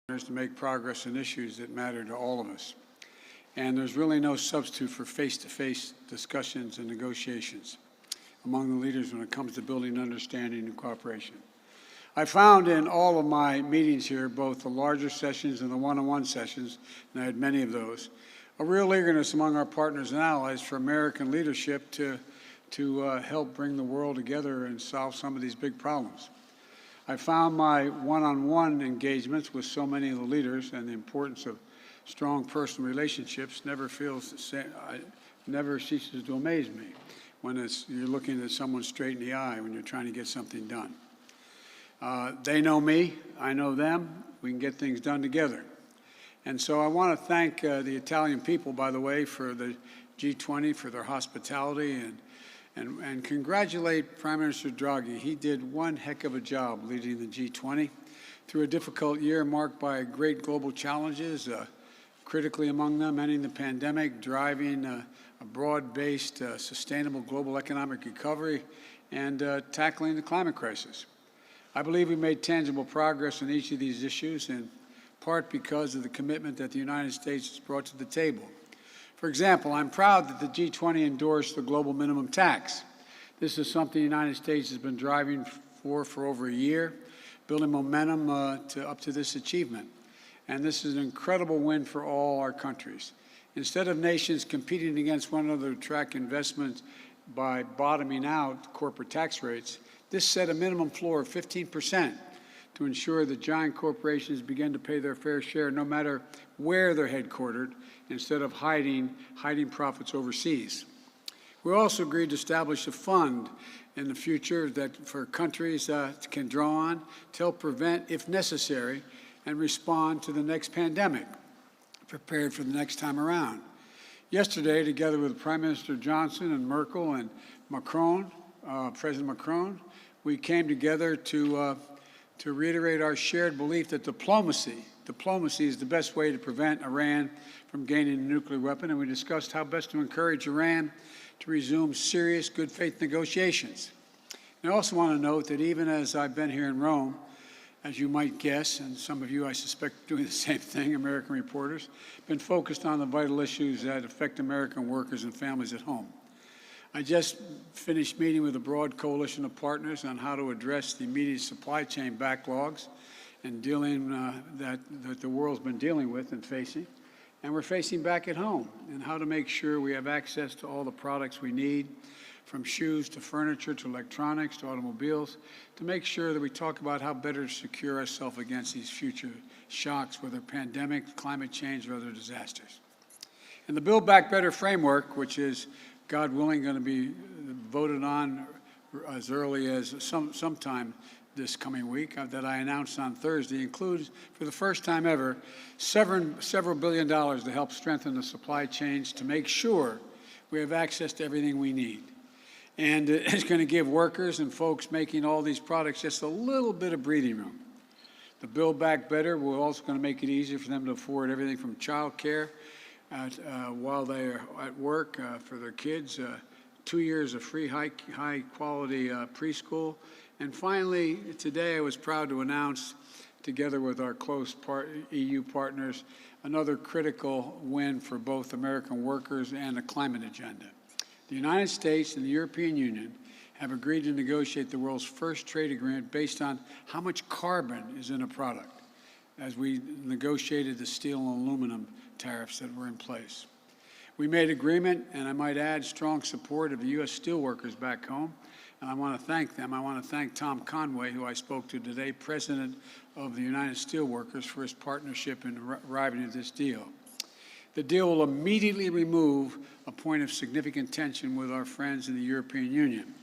to make progress in issues that matter to all of us. And there's really no substitute for face-to-face discussions and negotiations among the leaders when it comes to building understanding and cooperation. I found in all of my meetings here, both the larger sessions and the one-on-one sessions, and I had many of those, a real eagerness among our partners and allies for American leadership to help bring the world together and solve some of these big problems. I found my one-on-one engagements with so many of the leaders and the importance of strong personal relationships never ceases to amaze me when you're looking at someone straight in the eye when you're trying to get something done. They know me, I know them, we can get things done together. And so I want to thank the Italian people, by the way, for the G-20, for their hospitality, and congratulate Prime Minister Draghi. He did one heck of a job leading the G-20 through a difficult year marked by great global challenges, critically among them ending the pandemic, driving a broad-based, sustainable global economic recovery, and tackling the climate crisis. I believe we made tangible progress on each of these issues, in part because of the commitment that the United States has brought to the table. For example, I'm proud that the G20 endorsed the global minimum tax. This is something the United States has been driving for over a year, building momentum up to this achievement. And this is an incredible win for all our countries. Instead of nations competing against one another to attract investments by bottoming out corporate tax rates, this set a minimum floor of 15% to ensure that giant corporations begin to pay their fair share no matter where they're headquartered, instead of hiding profits overseas. We also agreed to establish a fund in the future that for countries can draw on to help prevent, if necessary, and respond to the next pandemic, prepared for the next time around. Yesterday, together with Prime Minister Johnson and Merkel and Macron, President Macron, we came together to reiterate our shared belief that diplomacy is the best way to prevent Iran from gaining a nuclear weapon, and we discussed how best to encourage Iran to resume serious good faith negotiations. And I also want to note that even as I've been here in Rome, as you might guess, and some of you I suspect doing the same thing, American reporters, been focused on the vital issues that affect American workers and families at home. I just finished meeting with a broad coalition of partners on how to address the immediate supply chain backlogs and that the world's been dealing with and facing, and we're facing back at home, and how to make sure we have access to all the products we need, from shoes to furniture to electronics to automobiles, to make sure that we talk about how better to secure ourselves against these future shocks, whether pandemic, climate change, or other disasters. And the Build Back Better framework, which is, God willing, going to be voted on as early as sometime this coming week, that I announced on Thursday, includes, for the first time ever, several billion dollars to help strengthen the supply chains to make sure we have access to everything we need. And it's going to give workers and folks making all these products just a little bit of breathing room. The Build Back Better will also going to make it easier for them to afford everything from child care while they are at work for their kids, 2 years of free high-quality preschool. And finally, today I was proud to announce, together with our close EU partners, another critical win for both American workers and the climate agenda. The United States and the European Union have agreed to negotiate the world's first trade agreement based on how much carbon is in a product, as we negotiated the steel and aluminum tariffs that were in place. We made agreement, and I might add, strong support of the U.S. steelworkers back home, and I want to thank them. I want to thank Tom Conway, who I spoke to today, President of the United Steelworkers, for his partnership in arriving at this deal. The deal will immediately remove a point of significant tension with our friends in the European Union,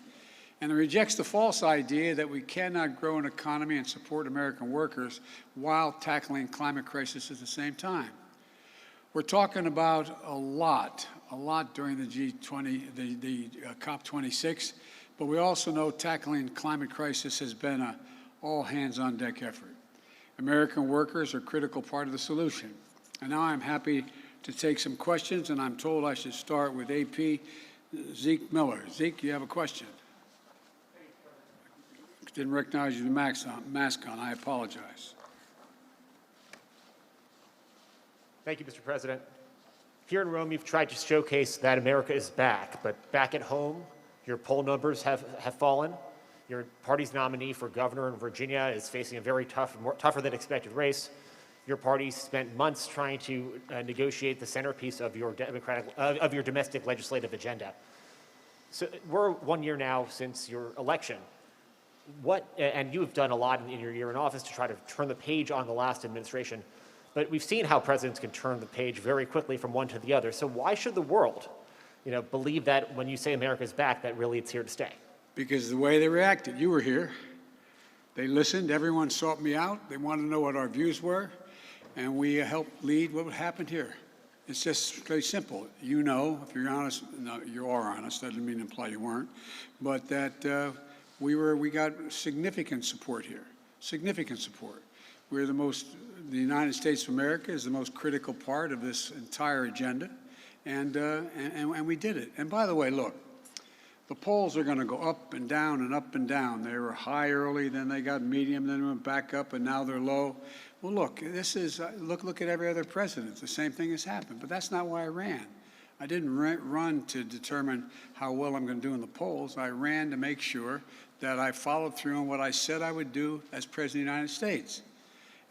and it rejects the false idea that we cannot grow an economy and support American workers while tackling climate crisis at the same time. We're talking about a lot during the G20, the COP26, but we also know tackling climate crisis has been an all-hands-on-deck effort. American workers are a critical part of the solution. And now I'm happy to take some questions, and I'm told I should start with AP Zeke Miller. Zeke, you have a question? Didn't recognize you with the mask on. I apologize. Thank you, Mr. President. Here in Rome, you've tried to showcase that America is back, but back at home, your poll numbers have fallen. Your party's nominee for governor in Virginia is facing a very tougher than expected race. Your party spent months trying to negotiate the centerpiece of your domestic legislative agenda. So we're 1 year now since your election. And you have done a lot in your year in office to try to turn the page on the last administration, but we've seen how presidents can turn the page very quickly from one to the other. So why should the world, believe that when you say America's back, that really it's here to stay? Because the way they reacted, you were here. They listened, everyone sought me out. They wanted to know what our views were, and we helped lead what happened here. It's just very simple. You know, if you're honest, no, you are honest, that doesn't mean to imply you weren't, but that we got significant support here, significant support. The United States of America is the most critical part of this entire agenda, and we did it. And by the way, look, the polls are going to go up and down and up and down. They were high early, then they got medium, then went back up, and now they're low. Well, look, look at every other president. The same thing has happened, but that's not why I ran. I didn't run to determine how well I'm going to do in the polls. I ran to make sure that I followed through on what I said I would do as President of the United States.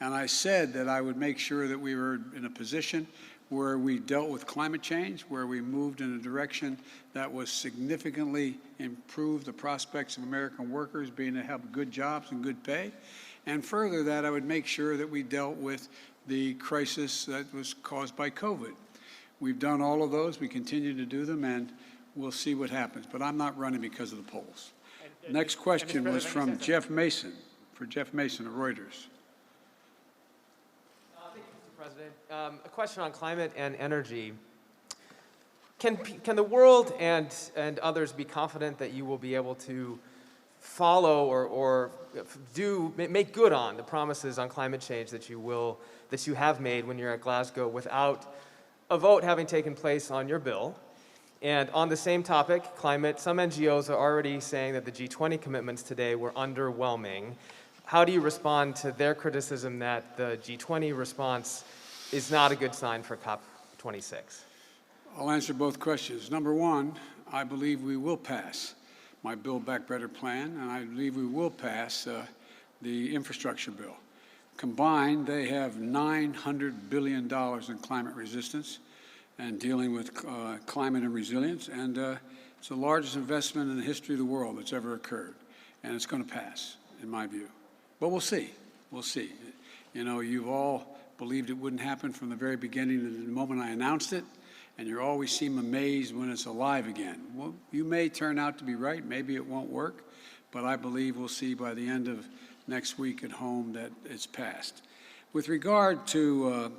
And I said that I would make sure that we were in a position where we dealt with climate change, where we moved in a direction that was significantly improved the prospects of American workers being to have good jobs and good pay. And further that, I would make sure that we dealt with the crisis that was caused by COVID. We've done all of those. We continue to do them, and we'll see what happens. But I'm not running because of the polls. Next question was from Jeff Mason, for Jeff Mason of Reuters. Thank you, Mr. President. A question on climate and energy. Can the world and others be confident that you will be able to follow or make good on the promises on climate change that you have made when you're at Glasgow without a vote having taken place on your bill? And on the same topic, climate, some NGOs are already saying that the G20 commitments today were underwhelming. How do you respond to their criticism that the G20 response is not a good sign for COP26? I'll answer both questions. Number one, I believe we will pass my Build Back Better plan, and I believe we will pass the infrastructure bill. Combined, they have $900 billion in climate resistance and dealing with climate and resilience, and it's the largest investment in the history of the world that's ever occurred, and it's going to pass, in my view. But we'll see. We'll see. You know, you've all believed it wouldn't happen from the very beginning, the moment I announced it, and you always seem amazed when it's alive again. Well, you may turn out to be right. Maybe it won't work, but I believe we'll see by the end of next week at home that it's passed. With regard to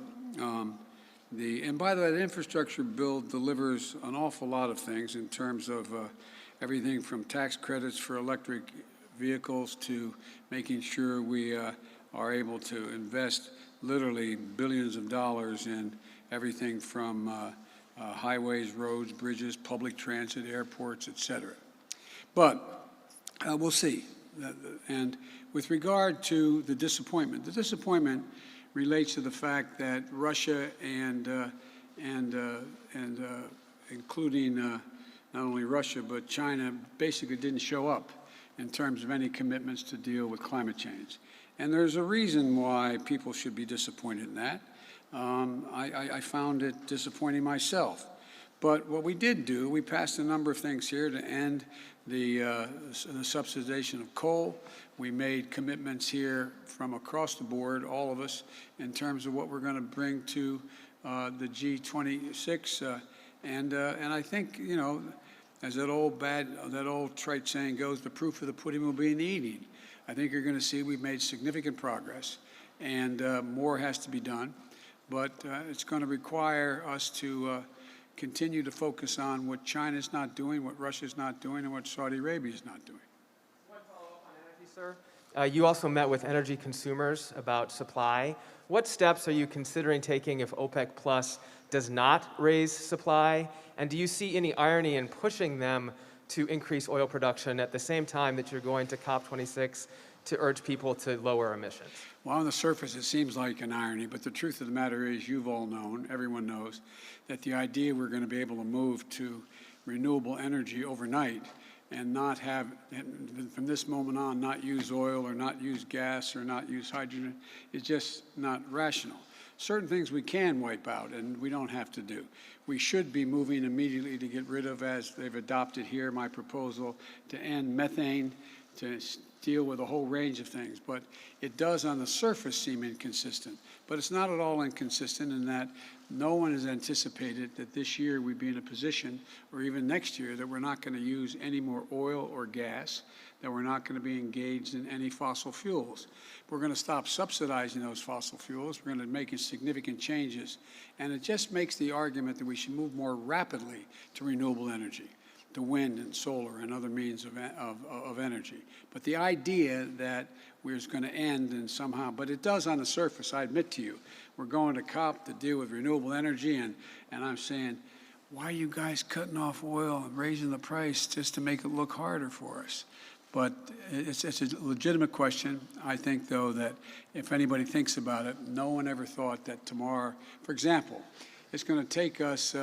and by the way, the infrastructure bill delivers an awful lot of things in terms of everything from tax credits for electric vehicles to making sure we are able to invest literally billions of dollars in everything from highways, roads, bridges, public transit, airports, et cetera. But we'll see. And with regard to the disappointment relates to the fact that Russia and including not only Russia but China basically didn't show up in terms of any commitments to deal with climate change. And there's a reason why people should be disappointed in that. I found it disappointing myself. But what we did do, we passed a number of things here to end the subsidization of coal. We made commitments here from across the board, all of us, in terms of what we're going to bring to the G26. And I think, you know, as that old trite saying goes, the proof of the pudding will be in the eating. I think you're going to see we've made significant progress, and more has to be done. But it's going to require us to continue to focus on what China's not doing, what Russia's not doing, and what Saudi Arabia's not doing. One follow-up on energy, sir. You also met with energy consumers about supply. What steps are you considering taking if OPEC Plus does not raise supply? And do you see any irony in pushing them to increase oil production at the same time that you're going to COP26 to urge people to lower emissions? Well, on the surface, it seems like an irony, but the truth of the matter is, you've all known, everyone knows, that the idea we're going to be able to move to renewable energy overnight and not have, from this moment on, not use oil or not use gas or not use hydrogen is just not rational. Certain things we can wipe out and we don't have to do. We should be moving immediately to get rid of, as they've adopted here, my proposal to end methane, to deal with a whole range of things. But it does on the surface seem inconsistent. But it's not at all inconsistent in that no one has anticipated that this year we'd be in a position, or even next year, that we're not going to use any more oil or gas, that we're not going to be engaged in any fossil fuels. We're going to stop subsidizing those fossil fuels. We're going to make significant changes. And it just makes the argument that we should move more rapidly to renewable energy, to wind and solar and other means of energy. But the idea that we're going to end and somehow, but it does on the surface, I admit to you. We're going to COP to deal with renewable energy, and I'm saying, why are you guys cutting off oil and raising the price just to make it look harder for us? But it's a legitimate question. I think, though, that if anybody thinks about it, no one ever thought that tomorrow, for example, it's going to take us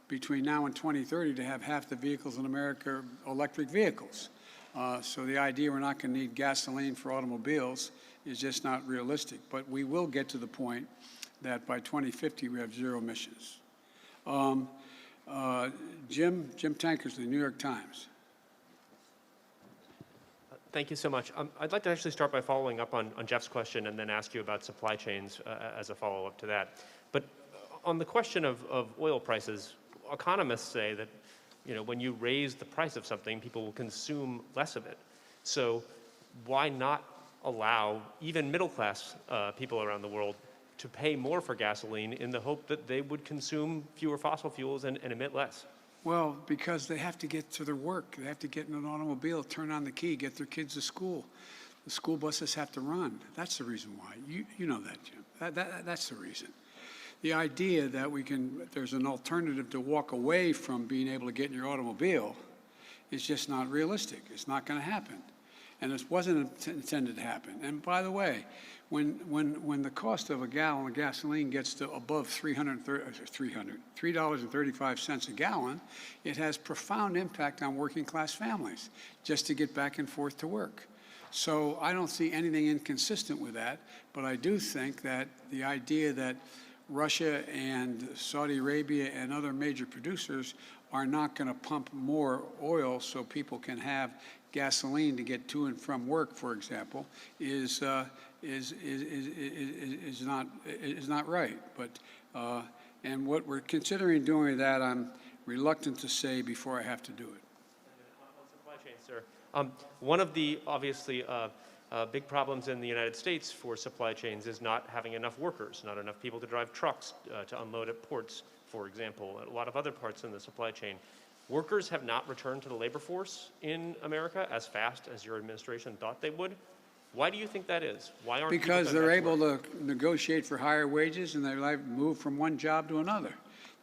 between now and 2030 to have half the vehicles in America electric vehicles. So the idea we're not going to need gasoline for automobiles is just not realistic. But we will get to the point that by 2050 we have zero emissions. Jim Tankersley, New York Times. Thank you so much. I'd like to actually start by following up on Jeff's question and then ask you about supply chains as a follow-up to that. But on the question of oil prices, economists say that, you know, when you raise the price of something, people will consume less of it. So why not allow even middle-class people around the world to pay more for gasoline in the hope that they would consume fewer fossil fuels and emit less? Well, because they have to get to their work. They have to get in an automobile, turn on the key, get their kids to school. The school buses have to run. That's the reason why. You know that, Jim. That's the reason. The idea that there's an alternative to walk away from being able to get in your automobile is just not realistic. It's not going to happen. And it wasn't intended to happen. And by the way, when the cost of a gallon of gasoline gets to above $3.35 a gallon, it has profound impact on working class families just to get back and forth to work. So I don't see anything inconsistent with that, but I do think that the idea that Russia and Saudi Arabia and other major producers are not going to pump more oil so people can have gasoline to get to and from work, for example, is not right. But and what we're considering doing with that, I'm reluctant to say before I have to do it. On supply chain, sir. One of the obviously big problems in the United States for supply chains is not having enough workers, not enough people to drive trucks to unload at ports, for example, a lot of other parts in the supply chain. Workers have not returned to the labor force in America as fast as your administration thought they would. Why do you think that is? Why aren't people Because they're able to negotiate for higher wages and they move from one job to another.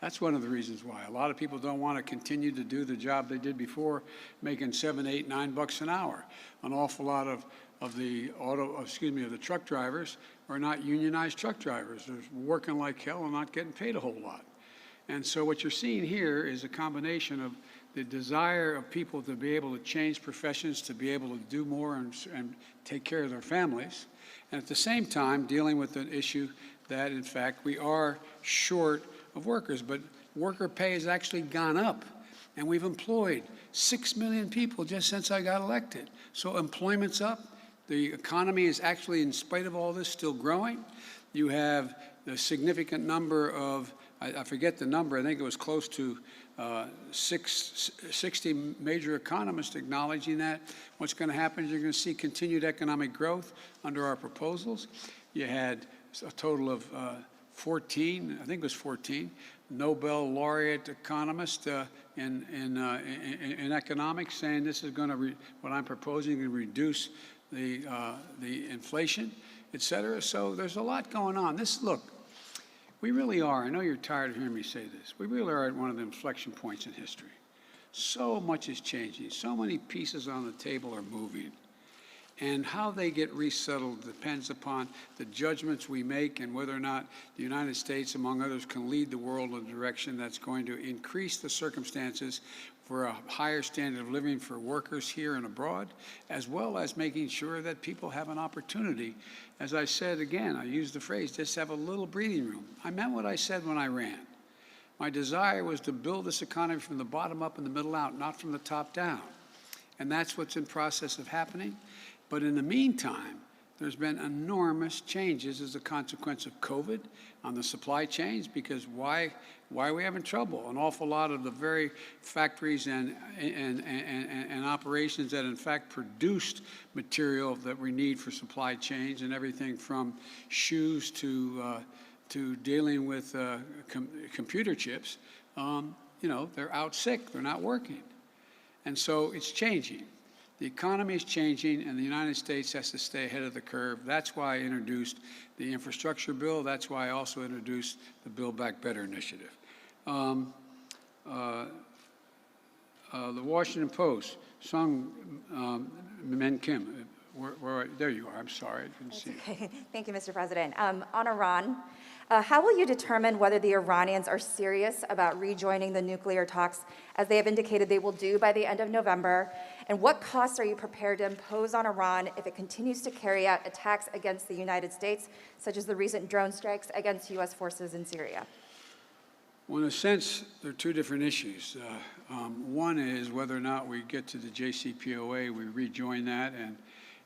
That's one of the reasons why. A lot of people don't want to continue to do the job they did before, making $7, $8, $9 an hour. An awful lot of the truck drivers are not unionized truck drivers. They're working like hell and not getting paid a whole lot. And so what you're seeing here is a combination of the desire of people to be able to change professions, to be able to do more and take care of their families, and at the same time dealing with an issue that, in fact, we are short of workers. But worker pay has actually gone up, and we've employed 6 million people just since I got elected. So employment's up. The economy is actually, in spite of all this, still growing. You have the significant number of, I forget the number, I think it was close to 60 major economists acknowledging that what's going to happen is you're going to see continued economic growth under our proposals. You had a total of 14, I think it was 14, Nobel laureate economists in economics saying this is going to, what I'm proposing, to reduce the inflation, et cetera. So there's a lot going on. Look, we really are, I know you're tired of hearing me say this, we really are at one of the inflection points in history. So much is changing. So many pieces on the table are moving. And how they get resettled depends upon the judgments we make and whether or not the United States, among others, can lead the world in a direction that's going to increase the circumstances for a higher standard of living for workers here and abroad, as well as making sure that people have an opportunity. As I said again, I used the phrase, just have a little breathing room. I meant what I said when I ran. My desire was to build this economy from the bottom up and the middle out, not from the top down. And that's what's in process of happening. But in the meantime, there's been enormous changes as a consequence of COVID on the supply chains, because why are we having trouble? An awful lot of the very factories and operations that in fact produced material that we need for supply chains, and everything from shoes to dealing with computer chips, they're out sick, they're not working. And so it's changing. The economy is changing, and the United States has to stay ahead of the curve. That's why I introduced the infrastructure bill. That's why I also introduced the Build Back Better initiative. The Washington Post, Sung Min Kim, there you are. I'm sorry, I didn't see you. Okay. Thank you, Mr. President. On Iran, how will you determine whether the Iranians are serious about rejoining the nuclear talks, as they have indicated they will do by the end of November? And what costs are you prepared to impose on Iran if it continues to carry out attacks against the United States, such as the recent drone strikes against U.S. forces in Syria? Well, in a sense, there are two different issues. One is whether or not we get to the JCPOA, we rejoin that,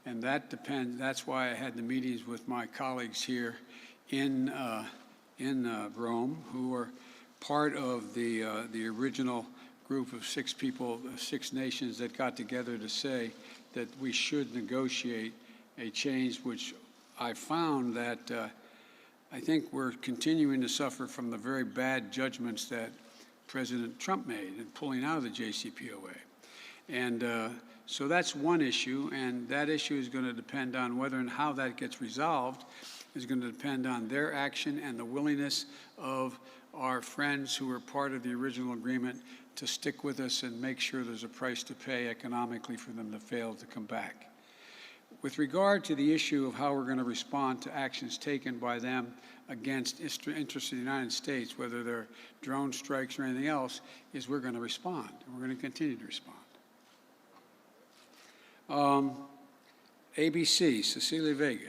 and that depends. That's why I had the meetings with my colleagues here in Rome, who are part of the original group of 6 people, 6 nations that got together to say that we should negotiate a change, which I found that I think we're continuing to suffer from the very bad judgments that President Trump made in pulling out of the JCPOA. And so that's one issue, and that issue is going to depend on whether and how that gets resolved is going to depend on their action and the willingness of our friends who were part of the original agreement to stick with us and make sure there's a price to pay economically for them to fail to come back. With regard to the issue of how we're going to respond to actions taken by them against interests of the United States, whether they're drone strikes or anything else, is we're going to respond, and we're going to continue to respond. ABC, Cecilia Vega.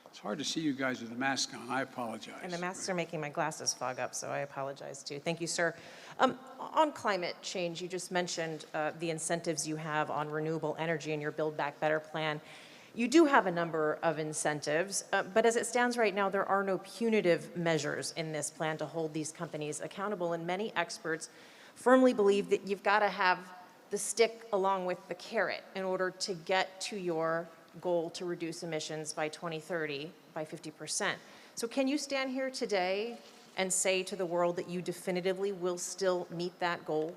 It's hard to see you guys with the mask on. I apologize. And the masks are making my glasses fog up, so I apologize too. Thank you, sir. On climate change, you just mentioned the incentives you have on renewable energy in your Build Back Better plan. You do have a number of incentives, but as it stands right now, there are no punitive measures in this plan to hold these companies accountable, and many experts firmly believe that you've got to have the stick along with the carrot in order to get to your goal to reduce emissions by 2030 by 50%. So can you stand here today and say to the world that you definitively will still meet that goal?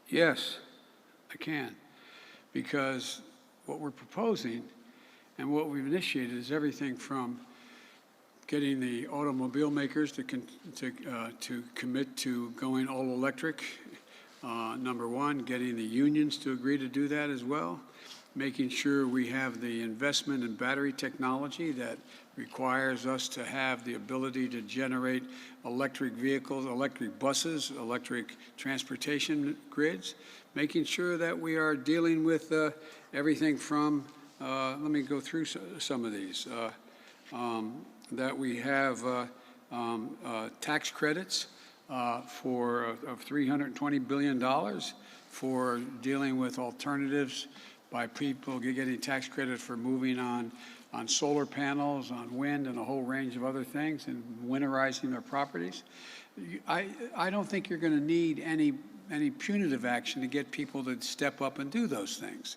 Yes, I can, because what we're proposing and what we've initiated is everything from getting the automobile makers to commit to going all electric, number one, getting the unions to agree to do that as well, making sure we have the investment in battery technology that requires us to have the ability to generate electric vehicles, electric buses, electric transportation grids, making sure that we are dealing with everything from, let me go through some of these, that we have tax credits of $320 billion for dealing with alternatives by people getting tax credit for moving on solar panels, on wind, and a whole range of other things, and winterizing their properties. I don't think you're going to need any punitive action to get people to step up and do those things.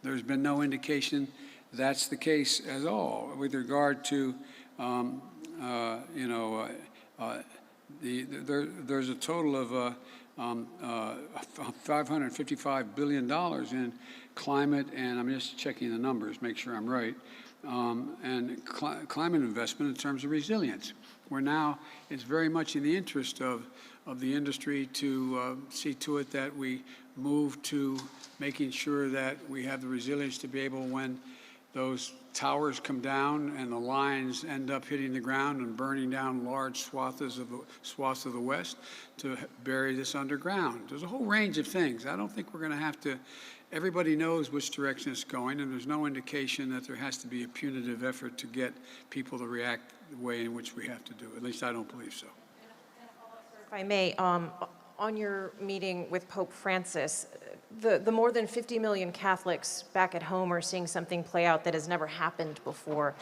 There's been no indication that's the case at all with regard to, there's a total of $555 billion in climate, and I'm just checking the numbers, make sure I'm right, and climate investment in terms of resilience, where now it's very much in the interest of the industry to see to it that we move to making sure that we have the resilience to be able, when those towers come down and the lines end up hitting the ground and burning down large swaths of the West, to bury this underground. There's a whole range of things. I don't think we're going to have to. Everybody knows which direction it's going, and there's no indication that there has to be a punitive effort to get people to react the way in which we have to do. At least I don't believe so. If I may, on your meeting with Pope Francis, the more than 50 million Catholics back at home are seeing something play out that has never happened before.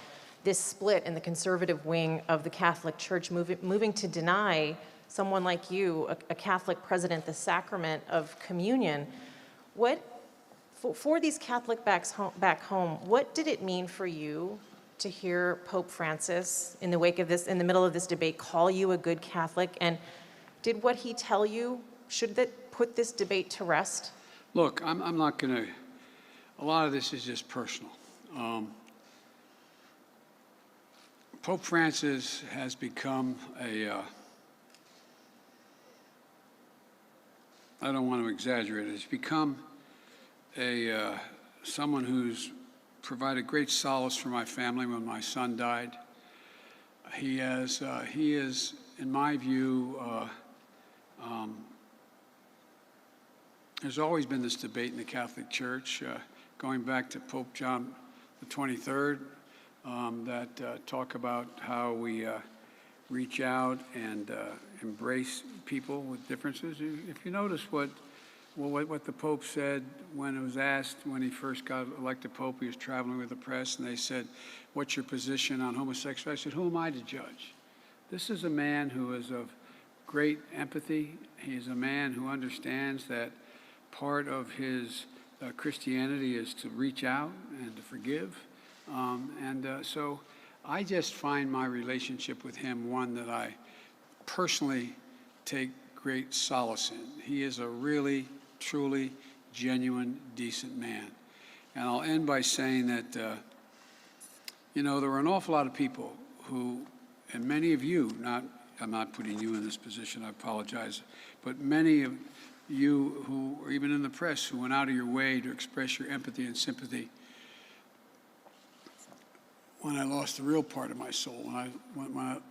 This split in the conservative wing of the Catholic Church moving to deny someone like you, a Catholic president, the sacrament of communion. For these Catholic back home, what did it mean for you to hear Pope Francis, in the wake of this, in the middle of this debate, call you a good Catholic? And did what he tell you, should that put this debate to rest? Look, I'm not going to, a lot of this is just personal. Pope Francis has become I don't want to exaggerate it, he's become someone who's provided great solace for my family when my son died. He is, in my view, there's always been this debate in the Catholic Church, going back to Pope John the 23rd, that talk about how we reach out and embrace people with differences. If you notice what the Pope said when it was asked, when he first got elected Pope, he was traveling with the press, and they said, "What's your position on homosexuality?" I said, "Who am I to judge?" This is a man who is of great empathy. He's a man who understands that part of his Christianity is to reach out and to forgive. So I just find my relationship with him one that I personally take great solace in. He is a really, truly, genuine, decent man. And I'll end by saying that, there were an awful lot of people who, and many of you, I'm not putting you in this position, I apologize, but many of you who are even in the press who went out of your way to express your empathy and sympathy when I lost the real part of my soul, when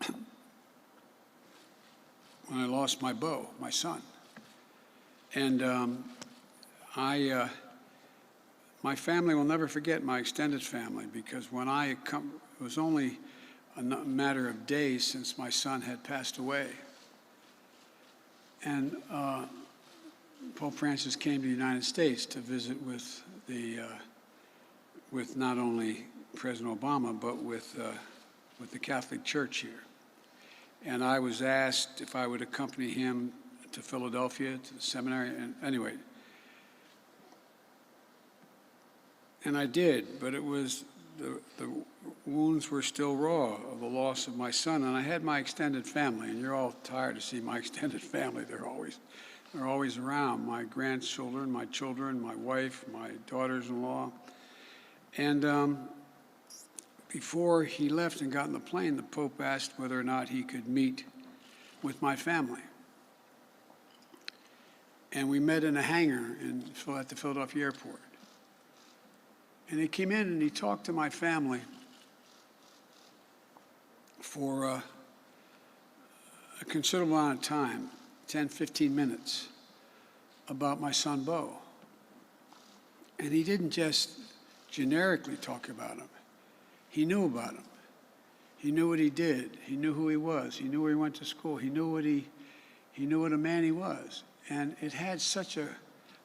I lost my beau, my son. And my family will never forget, my extended family, because when it was only a matter of days since my son had passed away. And Pope Francis came to the United States to visit with not only President Obama, but with the Catholic Church here. And I was asked if I would accompany him to Philadelphia, to the seminary, and anyway. And I did, but it was, the wounds were still raw of the loss of my son, and I had my extended family, and you're all tired to see my extended family. They're always around, my grandchildren, my children, my wife, my daughters-in-law. And before he left and got in the plane, the Pope asked whether or not he could meet with my family. And we met in a hangar at the Philadelphia airport. And he came in and he talked to my family for a considerable amount of time, 10, 15 minutes, about my son, Beau. And he didn't just generically talk about him. He knew about him. He knew what he did. He knew who he was. He knew where he went to school. He knew what a man he was. And it had such a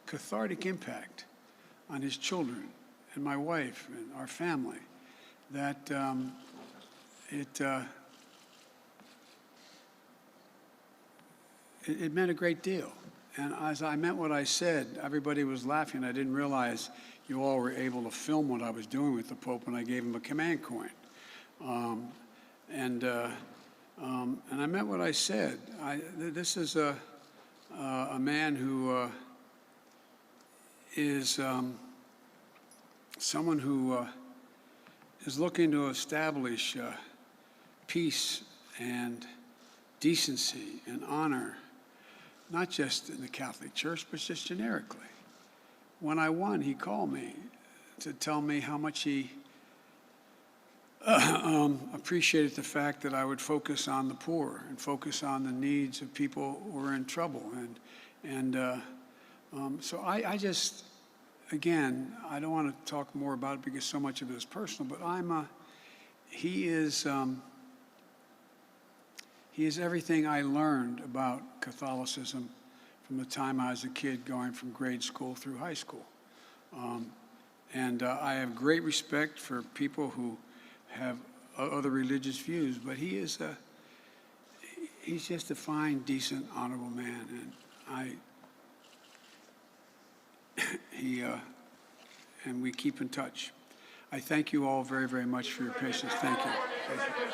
cathartic impact on his children and my wife and our family that it meant a great deal. And as I meant what I said, everybody was laughing. I didn't realize you all were able to film what I was doing with the Pope when I gave him a command coin. And I meant what I said. This is a man who is someone who is looking to establish peace and decency and honor, not just in the Catholic Church, but just generically. When I won, he called me to tell me how much he appreciated the fact that I would focus on the poor and focus on the needs of people who are in trouble. So I just, again, I don't want to talk more about it because so much of it is personal, but he is everything I learned about Catholicism from the time I was a kid going from grade school through high school. I have great respect for people who have other religious views, but he's just a fine, decent, honorable man, and we keep in touch. I thank you all very, very much for your patience. Thank you. Thank you.